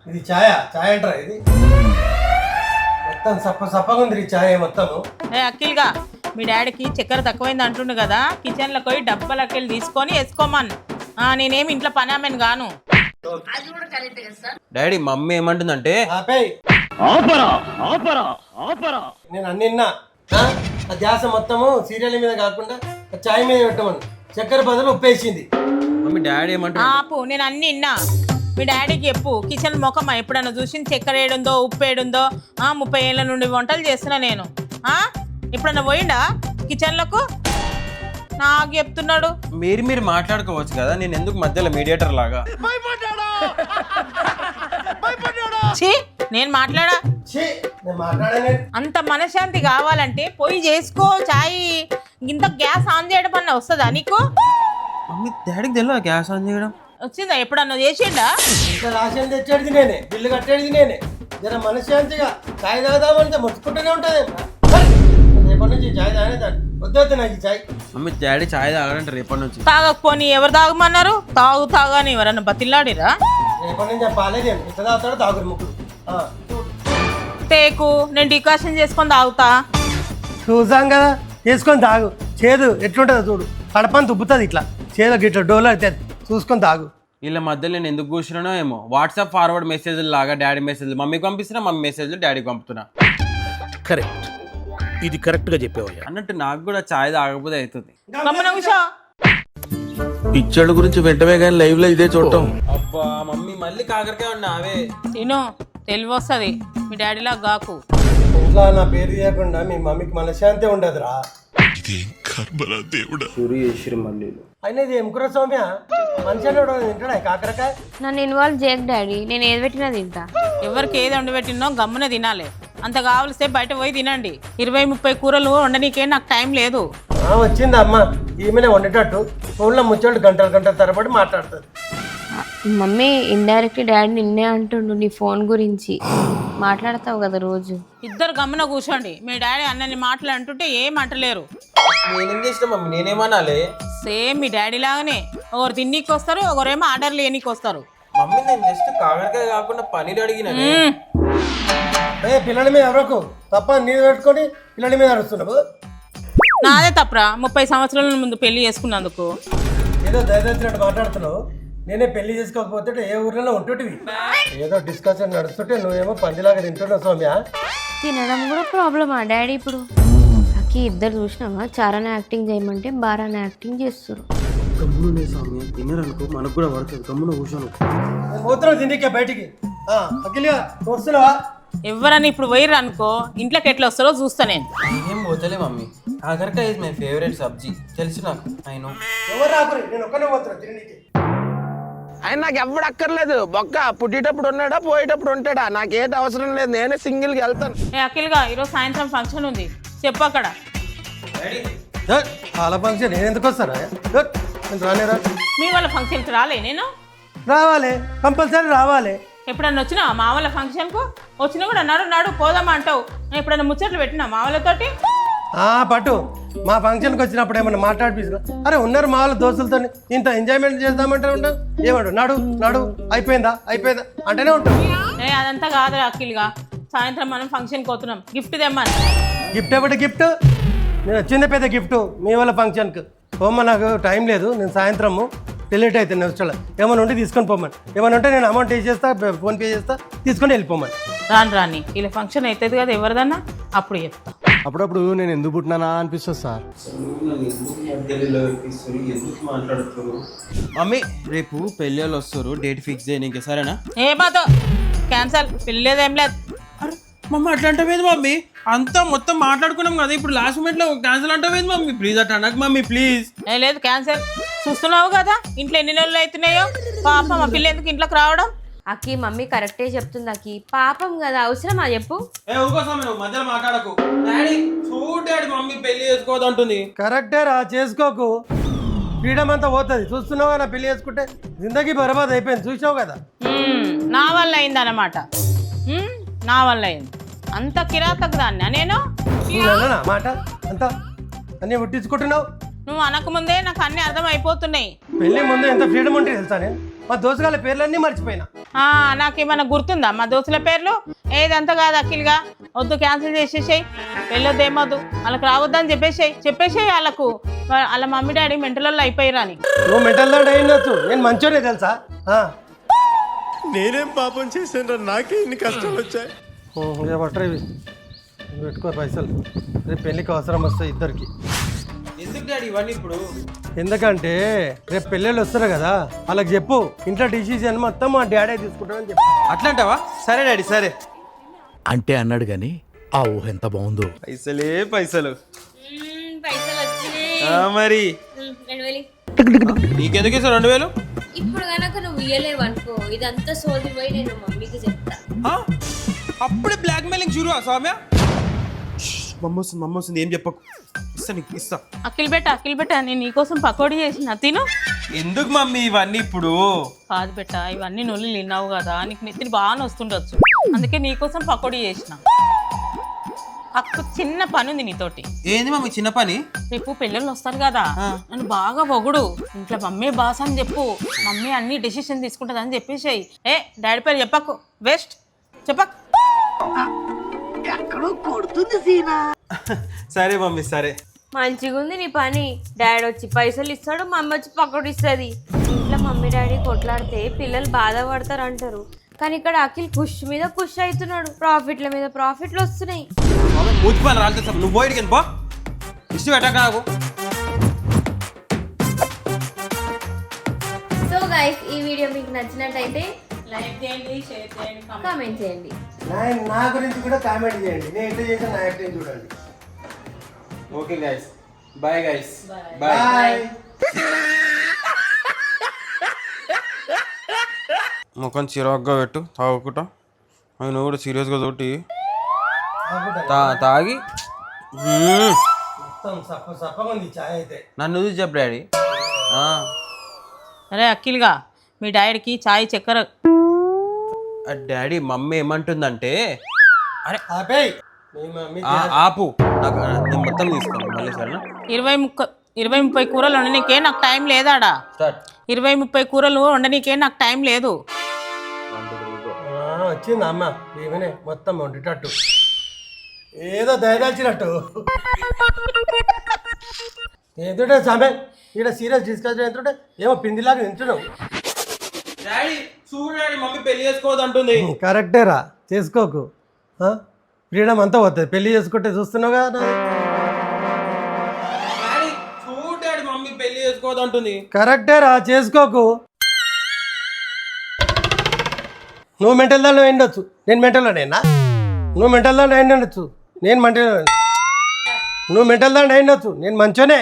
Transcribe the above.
ఇది ఛాయ అంటారా ఇది మొత్తం సప్పగా ఉంది ఈ ఛాయ మొత్తము. అఖిల్గా మీ డాడీకి చక్కెర తక్కువైంది అంటుండు కదా, కిచెన్లోకి పోయి డబ్బాలకి వెళ్ళి తీసుకొని వేసుకోమని. నేనేమి ఇంట్లో పని ఆమెను గాను. డాడీ మమ్మీ ఏమంటుందంటే నేను అన్ని విన్నా. ఆ ధ్యాస మొత్తము సీరియల్ మీద కాకుండా ఛాయ్ మీద పెట్టమని చక్కెర బదులు ఉప్పేసింది. మమ్మీ డాడీ ఏమంటుంది? ఆపు, నేను అన్ని విన్నా. మీ డాడీకి చెప్పు, కిచెన్ ముఖమా ఎప్పుడన్నా చూసి చక్కెర ఏడుందో ఉప్పు ఏడుందో. 30 ఏళ్ళ నుండి వంటలు చేస్తున్నా నేను. ఎప్పుడన్నా పోయిండా కిచెన్లకు? నాకు చెప్తున్నాడు. మీరు మాట్లాడుకోవచ్చు కదా, నేను ఎందుకు మధ్యలో మీడియేటర్ లాగా? నేను మాట్లాడా? అంత మనశ్శాంతి కావాలంటే పోయి చేసుకో చాయ్. ఇంత గ్యాస్ ఆన్ చేయడం అన్న వస్తుందా నీకు? మమ్మీ డాడీకి తెలియదా గ్యాస్ ఆన్ చేయడం? వచ్చిందా ఎప్పుడన్నా చేసిండా? ఇంకా రాషన్ తెచ్చేది నేనే, బిల్లు కట్టేది నేనే. జర మనశ్శాంతిగా చాయ్ తాగుదామంటే మొత్తుకుంటూనే ఉంటుంది. రేపటి నుంచి చాయ్ తాగేదాన్ని వద్దు నాకు చాయ్. మమ్మీ డాడీ చాయ్ తాగాలంటే రేపటి నుంచి. తాగకపోని ఎవరు తాగమన్నారు? తాగాని ఎవరన్నా బతిల్లాడిరా? రేపటి నుంచి పాలేదేమి ఇట్లా తాగుతాడు తాగురు ముగ్గురు. తేకు, నేను డికాషన్ చేసుకొని తాగుతా. చూసాం కదా, చేసుకొని తాగు. చేదు ఎట్లుంటుందో చూడు, కడపని తుబ్బుతుంది ఇట్లా చేదు గిట్లా డోలు అవుతుంది. చూసుకొని తాగు. వీళ్ళ మధ్యలో నేను ఎందుకు కూర్చున్నానో ఏమో. వాట్సాప్ ఫార్వర్డ్ మెసేజ్లు లాగా డాడీ మెసేజ్లు మమ్మీకి పంపిస్తున్నా, మమ్మీ మెసేజ్లు డాడీకి పంపుతున్నా. కరెక్ట్, ఇది కరెక్ట్గా చెప్పేవయ్యా. అన్నట్టు నాకు కూడా చాయ్ తాగకపోతే అవుతుంది. పిచ్చోళ్ళ గురించి వెంటనే కానీ లైవ్ లో ఇదే చూడటం. అబ్బా మమ్మీ మళ్ళీ కాకరకాయ ఉన్నావే. తిను, తెలివి వస్తుంది. మీ డాడీలా గాకు. ఇంట్లో నా పేరు తీయకుండా మీ మమ్మీకి మనశ్శాంతి ఉండదురా. అయినా ఇది ఏం కూర సౌమ్య? మనిషి తింటాడా కాకరకాయ? నన్ను ఇన్వాల్వ్ చేయకు డాడీ, నేను ఏది పెట్టినా తింటా. ఎవరికి ఏది వండి పెట్టినో గమ్మున తినాలి. అంత కావలిస్తే బయట పోయి తినండి. 20-30 కూరలు వండనీకే నాకు టైం లేదు. వచ్చింది అమ్మ, ఈమెనే వండేటట్టు ఫోన్లో ముచ్చోళ్ళు గంటల తరబడి మాట్లాడుతుంది. మమ్మీ ఇండైరెక్ట్ డాడీ నిన్నే అంటుండు నీ ఫోన్ గురించి. మాట్లాడతావు కదా రోజు. ఇద్దరు గమ్మున కూర్చోండి. మీ డాడీ అన్నని మాటలు అంటుంటే ఏం అంటలేరు. నేనేం చేసిన మమ్మీ, నేనేమనాలి? సేమ్ మీ డాడీ లాగానే. ఒకరు తిన్నీకి వస్తారు, ఒకరేమో ఆర్డర్లు లేనికి వస్తారు. మమ్మీ నేను జస్ట్ కాకరకాయ కాకుండా పన్నీర్ అడిగిన. పిల్లల మీద ఎవరకు తప్ప నీళ్ళు పెట్టుకొని పిల్లల మీద అడుస్తున్నావు. నాదే తప్పరా, 30 సంవత్సరాల ముందు పెళ్లి చేసుకున్నందుకు. ఏదో దయదచ్చినట్టు మాట్లాడుతున్నావు. నేనే పెళ్లి చేసుకోకపోతే ఏ ఊర్లో ఉంటుంటివి. ఏదో డిస్కషన్ నడుస్తుంటే నువ్వేమో పందిలాగా తింటున్నావు సౌమ్య. తినడం కూడా ప్రాబ్లమా డాడీ? ఇప్పుడు అక్కి ఇద్దరు చూసినావా, చారాన యాక్టింగ్ చేయమంటే బారాన యాక్టింగ్ చేస్తారు. గమ్మునే సౌమ్య, తినరనుకో మనకు కూడా పడుతుంది. గమ్మున కూర్చోను. పోతున్నావు తిండికే బయటికి. అఖిల్గా వస్తున్నావా? ఎవరని ఇప్పుడు పోయిర్రు అనుకో, ఇంట్లోకి ఎట్లా వస్తారో చూస్తా నేను. ఏం పోతలే మమ్మీ, కాకరకాయ ఇస్ మై ఫేవరెట్ సబ్జీ, తెలుసు నాకు. అయినో ఎవరు రాకురి, నేను ఒక్కనే పోతున్నా తిండికి. ఆయన నాకు ఎవడు అక్కర్లేదు. బొక్క పుట్టేటప్పుడు ఉన్నాడా, పోయేటప్పుడు ఉంటాడా, నాకేది అవసరం లేదు. నేనే సింగిల్గా వెళ్తాను. అఖిల్గా ఈరోజు సాయంత్రం ఫంక్షన్ ఉంది, చెప్పు అక్కడ. చాలా ఫంక్షన్ నేను ఎందుకు వస్తారా? నేను రానేరా? మీ వాళ్ళ ఫంక్షన్కి రాలే నేను? రావాలి, కంపల్సరీ రావాలి. ఎప్పుడన్నా వచ్చినా మా వాళ్ళ ఫంక్షన్కు? వచ్చినా కూడా నాడు పోదామా అంటావు. ఎప్పుడన్నా ముచ్చట్లు పెట్టినా మా వాళ్ళతోటి? పట్టు మా ఫంక్షన్కి వచ్చినప్పుడు ఏమన్నా మాట్లాడిపిస్తున్నా? అరే ఉన్నారు మా వాళ్ళ దోస్తులతో, ఇంత ఎంజాయ్మెంట్ చేద్దామంటే ఉంటావు. ఏమంటావు? నడు అయిపోయిందా అంటేనే ఉంటావు. అదంతా కాదు అఖిల్గా, సాయంత్రం మనం ఫంక్షన్కి పోతున్నాం, గిఫ్ట్ తెమ్మని. గిఫ్ట్ ఒకటి గిఫ్ట్? నేను వచ్చిందే పెద్ద గిఫ్ట్ మీ వాళ్ళ ఫంక్షన్కి. పోమ్మ, నాకు టైం లేదు. నేను సాయంత్రము లేట్ అయితే నేను వచ్చా. ఏమైనా ఉంటే తీసుకొని పోమని. ఏమైనా ఉంటే నేను అమౌంట్ వేసేస్తా, ఫోన్ పే చేస్తా, తీసుకొని వెళ్ళిపోమని. రాని ఇలా ఫంక్షన్ అవుతుంది కదా ఎవరిదన్నా, అప్పుడు చెప్తా. అప్పుడప్పుడు నేను ఎందుకు పుట్టినానా అనిపిస్తుంది సార్. మమ్మీ రేపు పెళ్ళి వాళ్ళు వస్తారు, డేట్ ఫిక్స్ చేయనీకి, సరేనా? ఏ బాతో క్యాన్సల్, పెళ్ళేదేం లేదు. మమ్మీ అట్లా అంటవేది మమ్మీ, అంతా మొత్తం మాట్లాడుకున్నాం కదా, ఇప్పుడు లాస్ట్ మినిట్ లో క్యాన్సిల్ అంటవేది మమ్మీ? ప్లీజ్ అట్లా అనకు మమ్మీ, ప్లీజ్. లేదు క్యాన్సల్. చూస్తున్నావు కదా ఇంట్లో ఎన్ని నెలలు అవుతున్నాయో. పాపం మా పిల్ల ఎందుకు ఇంట్లోకి రావడం? అక్కి మమ్మీ కరెక్టే చెప్తుంది అక్కి. పాపం కదా, అవసరమా చెప్పు? నువ్వు మధ్యలో మాట్లాడకు. డాడీ చూడు డాడీ, మమ్మీ పెళ్లి చేసుకోవద్దు అంటుంది. కరెక్టే రా, చేసుకోకు. ఫ్రీడమ్ అంతా పోతుంది. చూస్తున్నావు నా పెళ్లి చేసుకుంటే జిందగీ బర్బాద్ అయిపోయింది. చూసావు కదా. నా వల్ల అయింది అన్నమాట. నా వల్ల అయింది. అంత కిరాతకు దాన్ని నేను మాట అంతా అన్నీ పుట్టించుకుంటున్నావు. నువ్వు అనకముందే నాకు అన్ని అర్థం అయిపోతున్నాయి. పెళ్లి ముందు ఎంత ఫ్రీడమ్ ఉంటుంది తెలుసా? నేను మా దోసగాళ్ళ పేర్లన్నీ మర్చిపోయినా. నాకేమన్నా గుర్తుందా మా దోస్తుల పేర్లు? ఏదంతా కాదు అఖిల్గా, వద్దు క్యాన్సిల్ చేసేసేయి, వెళ్ళొద్దు ఏమొద్దు, వాళ్ళకి రావద్దని చెప్పేసేయి వాళ్ళకు. వాళ్ళ మమ్మీ డాడీ మెంటల్లో అయిపోయారు అని. నువ్వు మెంటల్ దాంట్ అయినచ్చు, నేను మంచోనే తెలుసా. నేనేం పాపం చేశాను, నాకే ఇన్ని కష్టాలు వచ్చాయి. పట్టరా ఇవి, పెట్టుకో పైసలు, రేపు పెళ్ళికి అవసరం వస్తాయి ఇద్దరికి. ఎందుకు డాడీ ఇవన్నీ ఇప్పుడు? ఎందుకంటే రేపు పెళ్ళిళ్ళు వస్తారు కదా, వాళ్ళకి చెప్పు ఇంట్లో డిసిజన్ మొత్తం మా డాడీ తీసుకుంటాడని చెప్పు. అట్లంటావా? సరే డాడీ సరే. అంటే అన్నాడు గాని ఆ ఊహ ఎంత బాగుందో. పైసలే పైసలు. మరి నీకెందుకు ఇస్తా 2000? ఇప్పుడు కనుక నువ్వు ఇయ్యలేవు అనుకో, ఇదంతా సోదిపోయి నేను మమ్మీకి చెప్తా. అప్పుడే బ్లాక్ మెయిలింగ్ షురు సౌమ్య. మమ్మ వస్తుంది ఏం చెప్పకు. ఇస్తా నీకు ఇస్తా. అఖిల్ బెట్ట నేను నీకోసం పకోడీ చేసిన తిను. ఎందుకు మమ్మీ ఇవన్నీ ఇప్పుడు? కాదు బెట్ట, ఇవన్నీ నొల్లి తిన్నావు కదా, నీకు నెత్తిని బాగా వస్తుండొచ్చు, అందుకే నీకోసం పకోడీ చేసిన. అక్క చిన్న పని ఉంది నీతోటి. ఏంది మమ్మీ చిన్న పని? రేపు పిల్లలు వస్తారు కదా, నన్ను బాగా పొగుడు, ఇంట్లో మమ్మీ బాస్ అని చెప్పు, మమ్మీ అన్ని డెసిషన్ తీసుకుంటుంది అని చెప్పేసేయి. డాడీ పేరు చెప్పకు, వేస్ట్, చెప్పకు. సరే మమ్మీ సరే. మంచిగా ఉంది నీ పని. డాడీ వచ్చి పైసలు ఇస్తాడు, మమ్మీ వచ్చి పకోడీ ఇస్తుంది. ఇంట్లో మమ్మీ డాడీ కొట్లాడితే పిల్లలు బాధపడతారు అంటారు, కానీ ఇక్కడ అఖిల్ ఖుష్ మీద ఖుష్ అవుతున్నాడు. ప్రాఫిట్ల మీద ప్రాఫిట్లు వస్తున్నాయి. మూతి పని రాలేదు సార్, నువ్వు పోయిడికి పో, ఇష్టం పెట్టక నాకు. సో గైస్, ఈ వీడియో మీకు నచ్చినట్టయితే లైక్ చేయండి, షేర్ చేయండి, కామెంట్ చేయండి. నా గురించి కూడా కామెంట్ చేయండి, నేను ఎట్లా చేసిన నా యాక్టింగ్ చూడండి. Okay guys, bye guys, bye. ముఖం చిరాగ్గా పెట్టు, తాగుకుంటా. ఆయన కూడా సీరియస్గా తోటి తాగి మొత్తం సప్పగా ఉంది చాయ్ అయితే. నన్ను చూసి చెప్పు డాడీ. అరే అఖిల్గా, మీ డాడీకి చాయ్ చక్కెర. డాడీ మమ్మీ ఏమంటుందంటే, అరే ఆపేయ్, మీ మమ్మీ ఆపు, నాకు నేను మొత్తం తీసుకోను మళ్ళీ సరేనా? 20-30 కూరలు వండనీకే నాకు టైం లేదాడా. స్టార్ట్. 20-30 కూరలు వండనీకే నాకు టైం లేదు. వచ్చింది అమ్మ, ఏమనే మొత్తం వండేటట్టు ఏదో దయదాల్చినట్టు. ఏంటంటే సామె ఇక్కడ సీరియస్ డిస్కషన్ ఏంటంటే ఏమో పిందిలాగా వింటున్నావు. డాడీ చూడు డాడీ, మమ్మీ పెళ్లి చేసుకోవద్దు అంటుంది. కరెక్టేరా, చేసుకోకు, ఫ్రీడమ్ అంతా పోతుంది. పెళ్లి చేసుకుంటే చూస్తున్నావు కదా. డాడీ చూడు డాడీ, మమ్మీ పెళ్లి చేసుకోవద్దు అంటుంది. కరెక్టేరా, చేసుకోకు. నువ్వు మెంటల్ దాంట్లో ఎండొచ్చు, నేను మెంటల్లోనేనా? నువ్వు మెంటల్ దాంట్లో ఎండొచ్చు, నేను మెంటల్. నువ్వు మెంటల్ దాంట్లో ఎండొచ్చు, నేను మంచోనే.